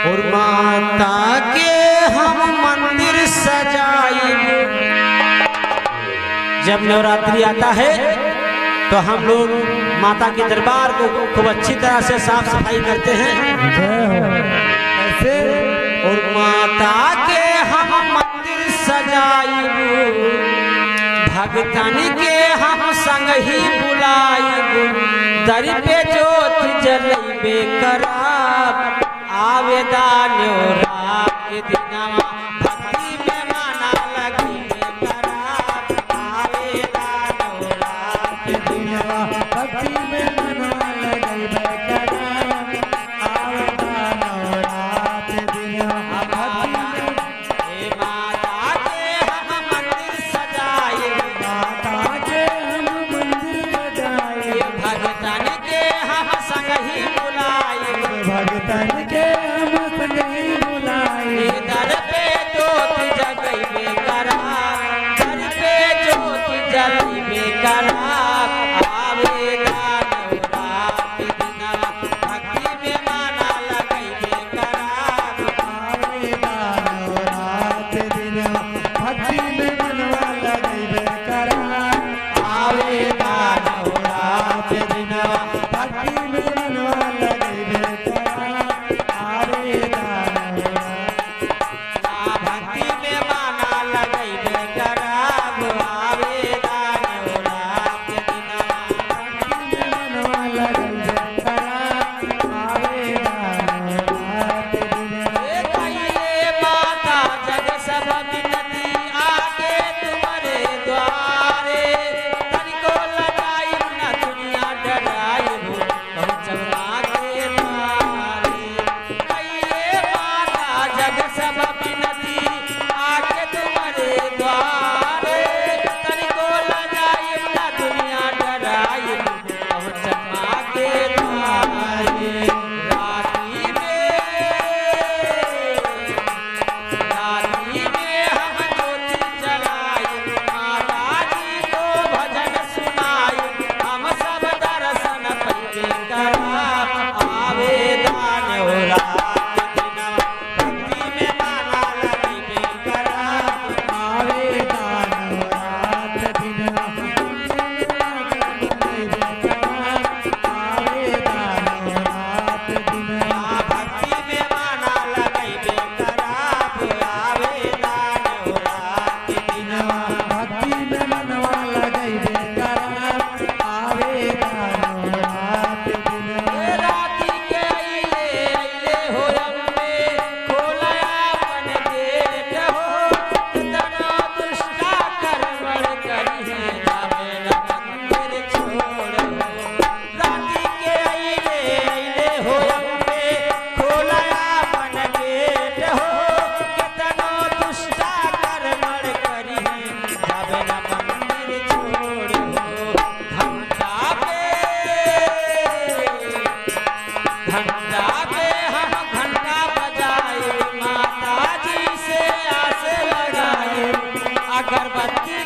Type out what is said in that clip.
और माता के हम मंदिर सजाए। जब नवरात्रि आता है तो हम लोग माता के दरबार को खूब अच्छी तरह से साफ सफाई करते हैं ऐसे। और माता के हम मंदिर सजाए, भगतन के हम संग ही बुलाए। दर पे ज्योत जलबे कराब, आवेदान के दिनवा भक्ति में माना लगबे कराब। आवेदान के दिनवा भक्ति में मनवा लगबे कराब। आवेदान के दिनवा भक्ति में। माता के हम मंदिर सजाए, माता के हम मंदिर सजाए। भगतन के हम संग ही बुलाए। भगतन के हम संग ही बुलाए। दर पे ज्योत जगबे कराब, दर पे ज्योत जलबे कराब। आवेदान के दिनवा भक्ति में माना लगबे कराब। आवेदान के दिनवा भक्ति में मनवा लगबे कराब। आवेदान के दिनवा भक्ति में मनवा लगबे कराब। आवेदान भक्ति में माना लगबे कराब। आवेदान के दिनवा भक्ति में मनवा लगबे कराब। आवेदान के दिनवा। कहिए माता जग सब विनती आके तुम्हारे द्वारे। तनिको लगाई न दुनिया डराई, पहुँचब माँ के द्वारे। कहिए माता जग सब विनती आके तुम्हारे द्वारे। तनिको लगाई न दुनिया डराई, पहुँचब माँ के द्वारे। राती में हम ज्योति जलाए, माता जी को भजन सुनाए। हम सब दर्शन पैबे कराब। आवेदान के दिनवा भक्ति में माना लगबे कराब। आवेदान के दिनवा आवेदान के दिनवा भक्ति में माना लगबे कराब। आवेदान के दिनवा भक्ति में मनवा लगबे कराब। आवेदान के दिनवा राती के अइले हो अम्बे, खोलया अपन गेट हो। तना दुष्टा करवड़ करी है, जावे न मंदिर छोड़ हो। राती के अइले हो अम्बे, खोलया अपन गेट हो। तना दुष्टा करवड़ करी है, जावे न मंदिर छोड़ हो। घंटा पे हम घंटा बजाए, माता जी से आस लगाए। अगरबत्ती